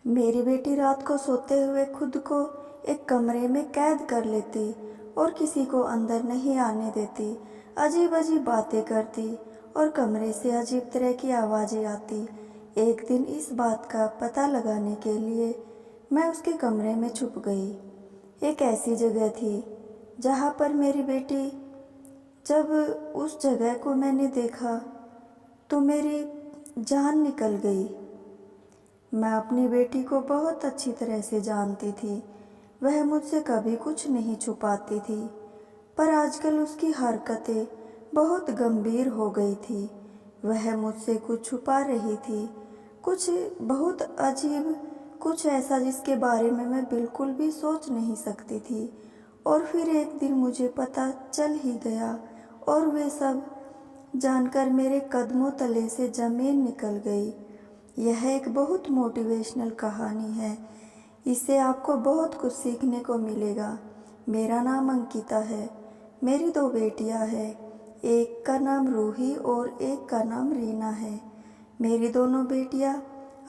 मेरी बेटी रात को सोते हुए खुद को एक कमरे में कैद कर लेती और किसी को अंदर नहीं आने देती। अजीब अजीब बातें करती और कमरे से अजीब तरह की आवाज़ें आती। एक दिन इस बात का पता लगाने के लिए मैं उसके कमरे में छुप गई। एक ऐसी जगह थी जहाँ पर मेरी बेटी, जब उस जगह को मैंने देखा तो मेरी जान निकल गई। मैं अपनी बेटी को बहुत अच्छी तरह से जानती थी। वह मुझसे कभी कुछ नहीं छुपाती थी, पर आजकल उसकी हरकतें बहुत गंभीर हो गई थी। वह मुझसे कुछ छुपा रही थी, कुछ बहुत अजीब, कुछ ऐसा जिसके बारे में मैं बिल्कुल भी सोच नहीं सकती थी। और फिर एक दिन मुझे पता चल ही गया और वे सब जानकर मेरे कदमों तले से ज़मीन निकल गई। यह एक बहुत मोटिवेशनल कहानी है। इससे आपको बहुत कुछ सीखने को मिलेगा। मेरा नाम अंकिता है। मेरी दो बेटियां हैं। एक का नाम रूही और एक का नाम रीना है। मेरी दोनों बेटियां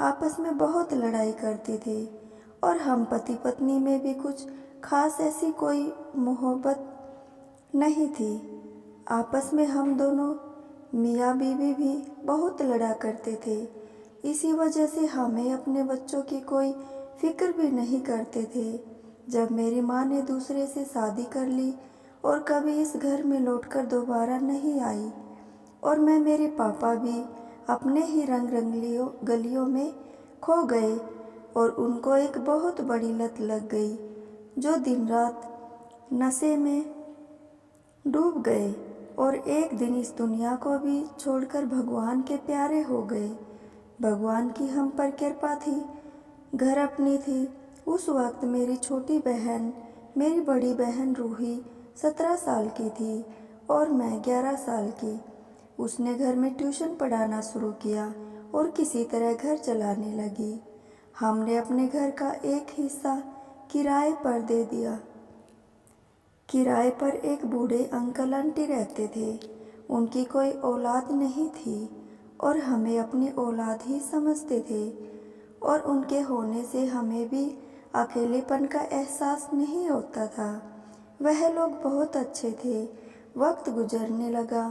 आपस में बहुत लड़ाई करती थी और हम पति पत्नी में भी कुछ खास ऐसी कोई मोहब्बत नहीं थी। आपस में हम दोनों मियाँ बीवी भी बहुत लड़ा करते थे। इसी वजह से हमें अपने बच्चों की कोई फिक्र भी नहीं करते थे। जब मेरी माँ ने दूसरे से शादी कर ली और कभी इस घर में लौटकर दोबारा नहीं आई, और मैं मेरे पापा भी अपने ही रंग रंगलियों गलियों में खो गए और उनको एक बहुत बड़ी लत लग गई, जो दिन रात नशे में डूब गए और एक दिन इस दुनिया को भी छोड़कर भगवान के प्यारे हो गए। भगवान की हम पर कृपा थी। घर अपनी थी। उस वक्त मेरी छोटी बहन, मेरी बड़ी बहन रूही 17 साल की थी और मैं 11 साल की। उसने घर में ट्यूशन पढ़ाना शुरू किया और किसी तरह घर चलाने लगी। हमने अपने घर का एक हिस्सा किराए पर दे दिया। किराए पर एक बूढ़े अंकल आंटी रहते थे। उनकी कोई औलाद नहीं थी और हमें अपनी औलाद ही समझते थे, और उनके होने से हमें भी अकेलेपन का एहसास नहीं होता था। वह लोग बहुत अच्छे थे। वक्त गुजरने लगा।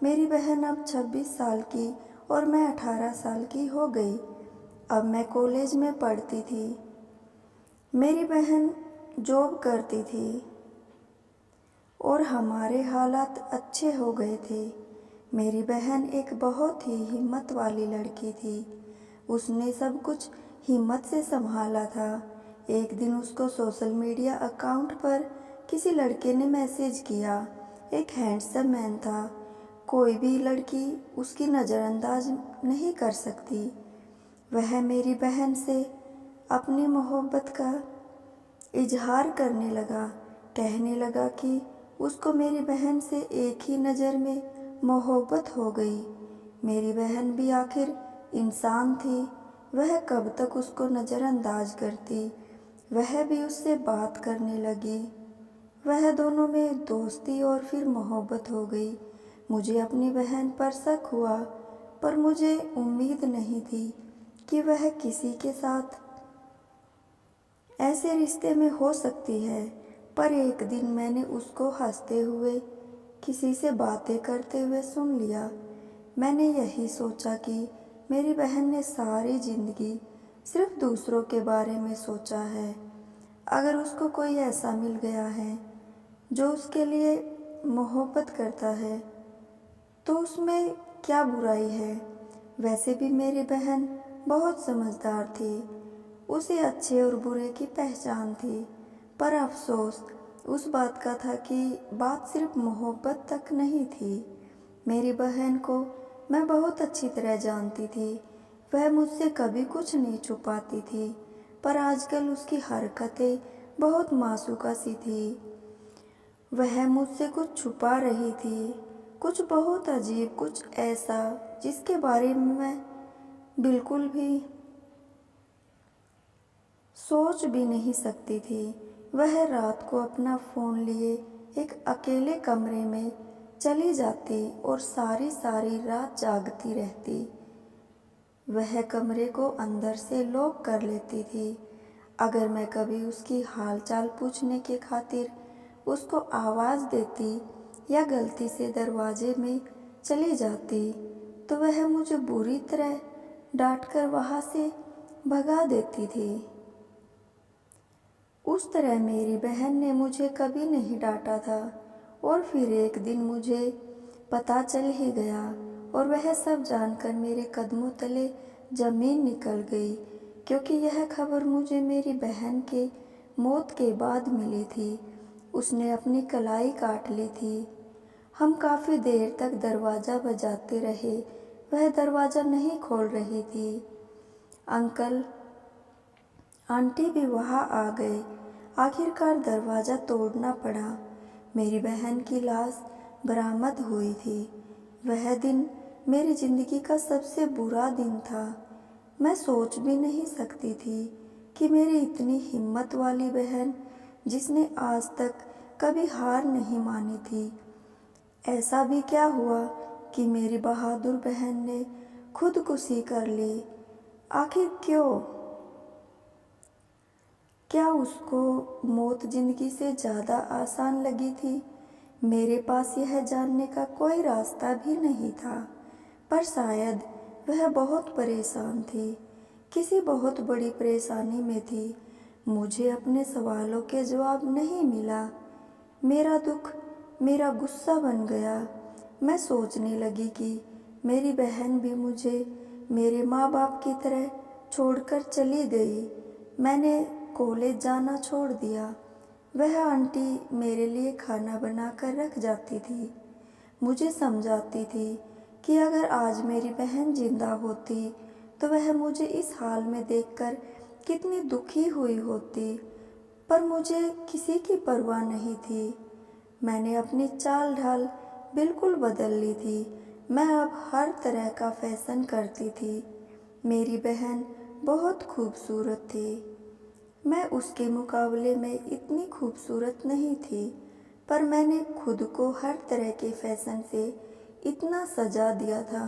मेरी बहन अब 26 साल की और मैं 18 साल की हो गई। अब मैं कॉलेज में पढ़ती थी। मेरी बहन जॉब करती थी और हमारे हालात अच्छे हो गए थे। मेरी बहन एक बहुत ही हिम्मत वाली लड़की थी। उसने सब कुछ हिम्मत से संभाला था। एक दिन उसको सोशल मीडिया अकाउंट पर किसी लड़के ने मैसेज किया। एक हैंडसम मैन था। कोई भी लड़की उसकी नज़रअंदाज नहीं कर सकती। वह मेरी बहन से अपनी मोहब्बत का इजहार करने लगा। कहने लगा कि उसको मेरी बहन से एक ही नज़र में मोहब्बत हो गई। मेरी बहन भी आखिर इंसान थी। वह कब तक उसको नज़रअंदाज करती। वह भी उससे बात करने लगी। वह दोनों में दोस्ती और फिर मोहब्बत हो गई। मुझे अपनी बहन पर शक हुआ, पर मुझे उम्मीद नहीं थी कि वह किसी के साथ ऐसे रिश्ते में हो सकती है। पर एक दिन मैंने उसको हंसते हुए किसी से बातें करते हुए सुन लिया। मैंने यही सोचा कि मेरी बहन ने सारी ज़िंदगी सिर्फ दूसरों के बारे में सोचा है। अगर उसको कोई ऐसा मिल गया है जो उसके लिए मोहब्बत करता है, तो उसमें क्या बुराई है। वैसे भी मेरी बहन बहुत समझदार थी। उसे अच्छे और बुरे की पहचान थी। पर अफसोस उस बात का था कि बात सिर्फ मोहब्बत तक नहीं थी। मेरी बहन को मैं बहुत अच्छी तरह जानती थी। वह मुझसे कभी कुछ नहीं छुपाती थी, पर आजकल उसकी हरकतें बहुत मासूका सी थी। वह मुझसे कुछ छुपा रही थी, कुछ बहुत अजीब, कुछ ऐसा जिसके बारे में मैं बिल्कुल भी सोच भी नहीं सकती थी। वह रात को अपना फ़ोन लिए एक अकेले कमरे में चली जाती और सारी सारी रात जागती रहती। वह कमरे को अंदर से लॉक कर लेती थी। अगर मैं कभी उसकी हालचाल पूछने के खातिर उसको आवाज़ देती या गलती से दरवाजे में चली जाती तो वह मुझे बुरी तरह डांट कर वहाँ से भगा देती थी। उस तरह मेरी बहन ने मुझे कभी नहीं डांटा था। और फिर एक दिन मुझे पता चल ही गया और वह सब जानकर मेरे कदमों तले ज़मीन निकल गई, क्योंकि यह खबर मुझे मेरी बहन के मौत के बाद मिली थी। उसने अपनी कलाई काट ली थी। हम काफ़ी देर तक दरवाज़ा बजाते रहे, वह दरवाज़ा नहीं खोल रही थी। अंकल आंटी भी वहाँ आ गए। आखिरकार दरवाज़ा तोड़ना पड़ा। मेरी बहन की लाश बरामद हुई थी। वह दिन मेरी ज़िंदगी का सबसे बुरा दिन था। मैं सोच भी नहीं सकती थी कि मेरी इतनी हिम्मत वाली बहन, जिसने आज तक कभी हार नहीं मानी थी, ऐसा भी क्या हुआ कि मेरी बहादुर बहन ने खुदकुशी कर ली। आखिर क्यों? क्या उसको मौत जिंदगी से ज़्यादा आसान लगी थी? मेरे पास यह जानने का कोई रास्ता भी नहीं था, पर शायद वह बहुत परेशान थी, किसी बहुत बड़ी परेशानी में थी। मुझे अपने सवालों के जवाब नहीं मिला। मेरा दुख मेरा गुस्सा बन गया। मैं सोचने लगी कि मेरी बहन भी मुझे मेरे माँ बाप की तरह छोड़कर चली गई। मैंने कॉलेज जाना छोड़ दिया। वह आंटी मेरे लिए खाना बनाकर रख जाती थी, मुझे समझाती थी कि अगर आज मेरी बहन जिंदा होती तो वह मुझे इस हाल में देखकर कितनी दुखी हुई होती, पर मुझे किसी की परवाह नहीं थी। मैंने अपनी चाल ढाल बिल्कुल बदल ली थी। मैं अब हर तरह का फैशन करती थी। मेरी बहन बहुत खूबसूरत थी। मैं उसके मुकाबले में इतनी खूबसूरत नहीं थी, पर मैंने खुद को हर तरह के फैशन से इतना सजा दिया था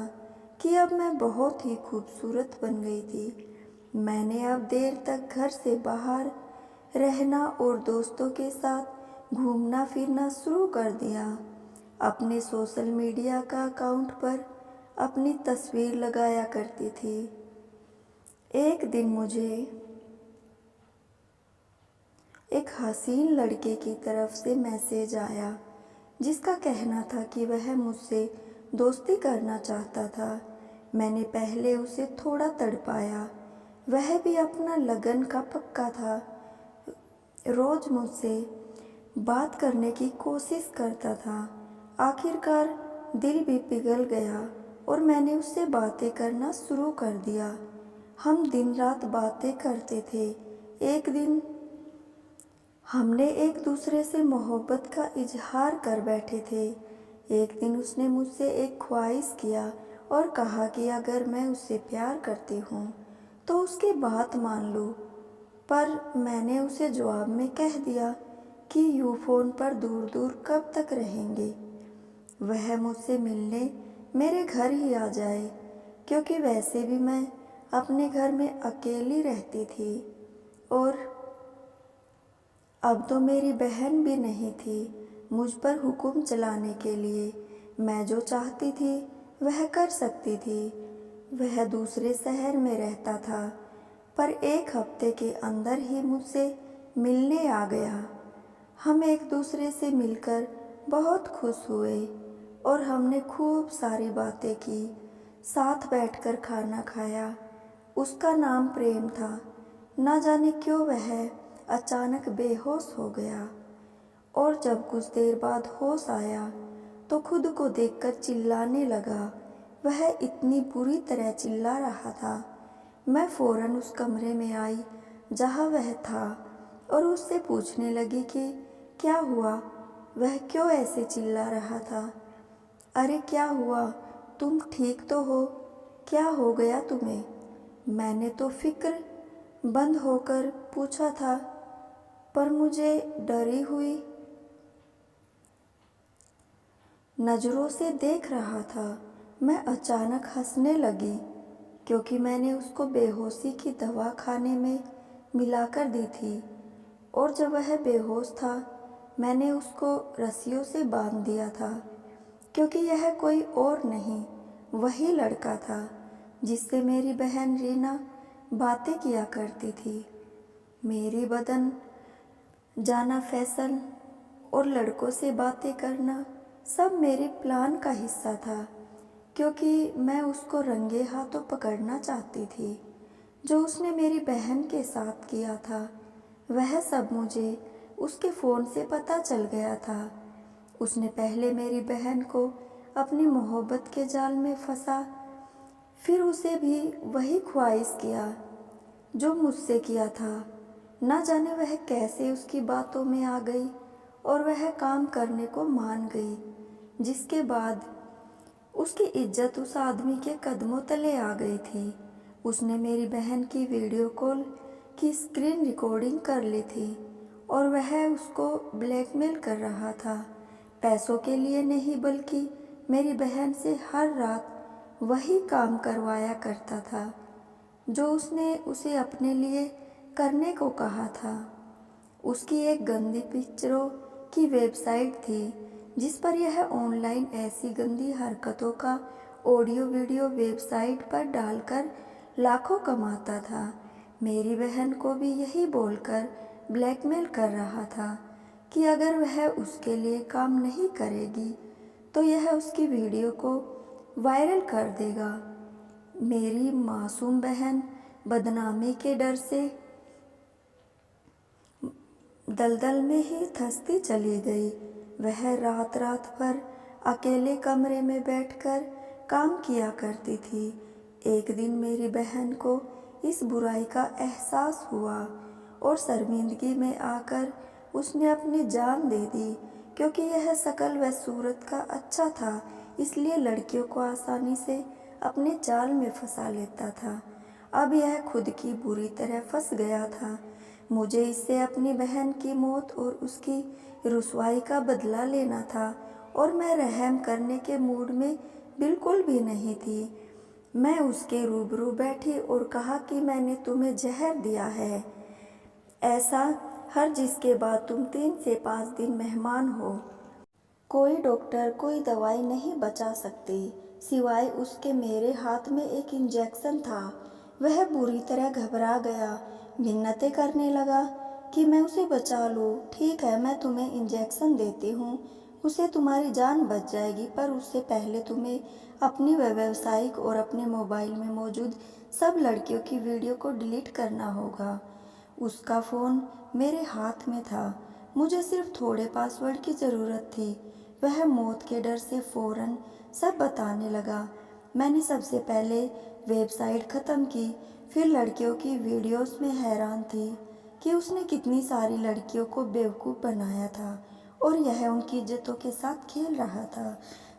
कि अब मैं बहुत ही खूबसूरत बन गई थी। मैंने अब देर तक घर से बाहर रहना और दोस्तों के साथ घूमना फिरना शुरू कर दिया। अपने सोशल मीडिया का अकाउंट पर अपनी तस्वीर लगाया करती थी। एक दिन मुझे एक हसीन लड़के की तरफ से मैसेज आया, जिसका कहना था कि वह मुझसे दोस्ती करना चाहता था। मैंने पहले उसे थोड़ा तड़पाया। वह भी अपना लगन का पक्का था। रोज़ मुझसे बात करने की कोशिश करता था। आखिरकार दिल भी पिघल गया और मैंने उससे बातें करना शुरू कर दिया। हम दिन रात बातें करते थे। एक दिन हमने एक दूसरे से मोहब्बत का इजहार कर बैठे थे। एक दिन उसने मुझसे एक ख्वाहिश किया और कहा कि अगर मैं उससे प्यार करती हूँ तो उसकी बात मान लूँ। पर मैंने उसे जवाब में कह दिया कि यूँ फ़ोन पर दूर दूर कब तक रहेंगे। वह मुझसे मिलने मेरे घर ही आ जाए, क्योंकि वैसे भी मैं अपने घर में अकेली रहती थी और अब तो मेरी बहन भी नहीं थी मुझ पर हुक्म चलाने के लिए। मैं जो चाहती थी वह कर सकती थी। वह दूसरे शहर में रहता था, पर एक हफ्ते के अंदर ही मुझसे मिलने आ गया। हम एक दूसरे से मिलकर बहुत खुश हुए और हमने खूब सारी बातें की, साथ बैठकर खाना खाया। उसका नाम प्रेम था। ना जाने क्यों वह अचानक बेहोश हो गया और जब कुछ देर बाद होश आया तो खुद को देखकर चिल्लाने लगा। वह इतनी बुरी तरह चिल्ला रहा था। मैं फ़ौरन उस कमरे में आई जहाँ वह था और उससे पूछने लगी कि क्या हुआ, वह क्यों ऐसे चिल्ला रहा था। अरे क्या हुआ, तुम ठीक तो हो? क्या हो गया तुम्हें? मैंने तो फिक्र बंद होकर पूछा था, पर मुझे डरी हुई नज़रों से देख रहा था। मैं अचानक हंसने लगी। क्योंकि मैंने उसको बेहोशी की दवा खाने में मिलाकर दी थी और जब वह बेहोश था मैंने उसको रस्सियों से बांध दिया था, क्योंकि यह कोई और नहीं वही लड़का था जिससे मेरी बहन रीना बातें किया करती थी। मेरी बदन जाना फैशन और लड़कों से बातें करना सब मेरे प्लान का हिस्सा था, क्योंकि मैं उसको रंगे हाथों पकड़ना चाहती थी। जो उसने मेरी बहन के साथ किया था वह सब मुझे उसके फ़ोन से पता चल गया था। उसने पहले मेरी बहन को अपनी मोहब्बत के जाल में फंसा, फिर उसे भी वही ख्वाहिश किया जो मुझसे किया था। ना जाने वह कैसे उसकी बातों में आ गई और वह काम करने को मान गई, जिसके बाद उसकी इज्जत उस आदमी के कदमों तले आ गई थी। उसने मेरी बहन की वीडियो कॉल की स्क्रीन रिकॉर्डिंग कर ली थी और वह उसको ब्लैकमेल कर रहा था, पैसों के लिए नहीं बल्कि मेरी बहन से हर रात वही काम करवाया करता था जो उसने उसे अपने लिए करने को कहा था। उसकी एक गंदी पिक्चरों की वेबसाइट थी जिस पर यह ऑनलाइन ऐसी गंदी हरकतों का ऑडियो वीडियो वेबसाइट पर डालकर लाखों कमाता था। मेरी बहन को भी यही बोलकर ब्लैकमेल कर रहा था कि अगर वह उसके लिए काम नहीं करेगी तो यह उसकी वीडियो को वायरल कर देगा। मेरी मासूम बहन बदनामी के डर से दलदल में ही धंसती चली गई। वह रात रात भर अकेले कमरे में बैठकर काम किया करती थी। एक दिन मेरी बहन को इस बुराई का एहसास हुआ और शर्मिंदगी में आकर उसने अपनी जान दे दी, क्योंकि यह शक्ल व सूरत का अच्छा था इसलिए लड़कियों को आसानी से अपने जाल में फंसा लेता था। अब यह खुद की बुरी तरह फंस गया था। मुझे इससे अपनी बहन की मौत और उसकी रुसवाई का बदला लेना था और मैं रहम करने के मूड में बिल्कुल भी नहीं थी। मैं उसके रूबरू बैठी और कहा कि मैंने तुम्हें जहर दिया है, ऐसा हर जिसके बाद तुम 3 से 5 दिन मेहमान हो। कोई डॉक्टर कोई दवाई नहीं बचा सकती सिवाय उसके। मेरे हाथ में एक इंजेक्शन था। वह बुरी तरह घबरा गया, मिन्नतें करने लगा कि मैं उसे बचा लूँ। ठीक है, मैं तुम्हें इंजेक्शन देती हूँ, उससे तुम्हारी जान बच जाएगी, पर उससे पहले तुम्हें अपनी व्यावसायिक और अपने मोबाइल में मौजूद सब लड़कियों की वीडियो को डिलीट करना होगा। उसका फ़ोन मेरे हाथ में था। मुझे सिर्फ थोड़े पासवर्ड की ज़रूरत थी। वह मौत के डर से फ़ौरन सब बताने लगा। मैंने सबसे पहले वेबसाइट ख़त्म की, फिर लड़कियों की वीडियोस में हैरान थी कि उसने कितनी सारी लड़कियों को बेवकूफ़ बनाया था और यह उनकी इज्जतों के साथ खेल रहा था।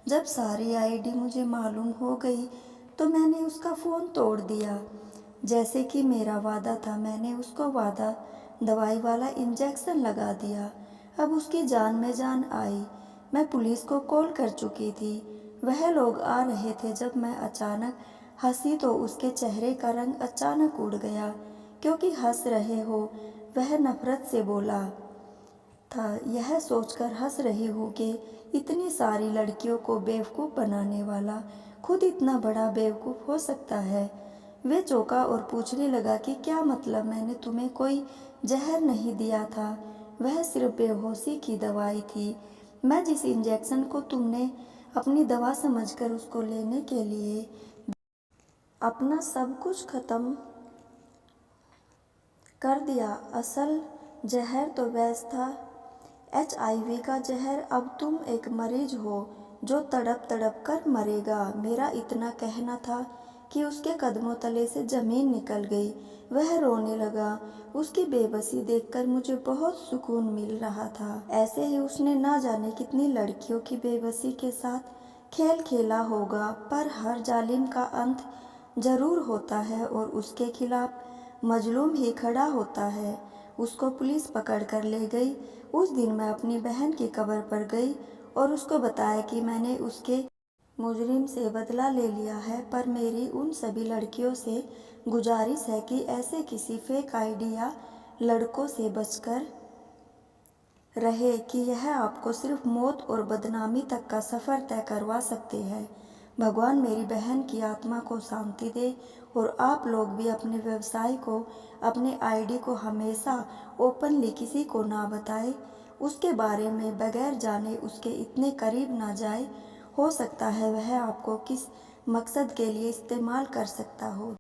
जब सारी आईडी मुझे मालूम हो गई तो मैंने उसका फ़ोन तोड़ दिया। जैसे कि मेरा वादा था, मैंने उसको वादा दवाई वाला इंजेक्शन लगा दिया। अब उसकी जान में जान आई। मैं पुलिस को कॉल कर चुकी थी। वह लोग आ रहे थे। जब मैं अचानक हंसी तो उसके चेहरे का रंग अचानक उड़ गया। क्योंकि हंस रहे हो, वह नफरत से बोला था। यह सोचकर हंस रही हूँ कि इतनी सारी लड़कियों को बेवकूफ़ बनाने वाला खुद इतना बड़ा बेवकूफ़ हो सकता है। वे चौंका और पूछने लगा कि क्या मतलब? मैंने तुम्हें कोई जहर नहीं दिया था, वह सिर्फ बेहोशी की दवाई थी। मैं जिस इंजेक्शन को तुमने अपनी दवा समझकर उसको लेने के लिए अपना सब कुछ ख़त्म कर दिया, असल जहर तो वैस था HIV का जहर। अब तुम एक मरीज हो जो तड़प तड़प कर मरेगा। मेरा इतना कहना था कि उसके कदमों तले से ज़मीन निकल गई। वह रोने लगा। उसकी बेबसी देखकर मुझे बहुत सुकून मिल रहा था। ऐसे ही उसने ना जाने कितनी लड़कियों की बेबसी के साथ खेल खेला होगा, पर हर जालिम का अंत ज़रूर होता है और उसके खिलाफ मजलूम ही खड़ा होता है। उसको पुलिस पकड़ कर ले गई। उस दिन मैं अपनी बहन की कब्र पर गई और उसको बताया कि मैंने उसके मुजरिम से बदला ले लिया है, पर मेरी उन सभी लड़कियों से गुजारिश है कि ऐसे किसी फेक आईडी या लड़कों से बचकर रहे कि यह आपको सिर्फ मौत और बदनामी तक का सफ़र तय करवा सकते हैं। भगवान मेरी बहन की आत्मा को शांति दे और आप लोग भी अपने व्यवसाय को, अपने आईडी को हमेशा ओपनली किसी को ना बताएं, उसके बारे में बगैर जाने उसके इतने करीब ना जाए। हो सकता है वह आपको किस मकसद के लिए इस्तेमाल कर सकता हो।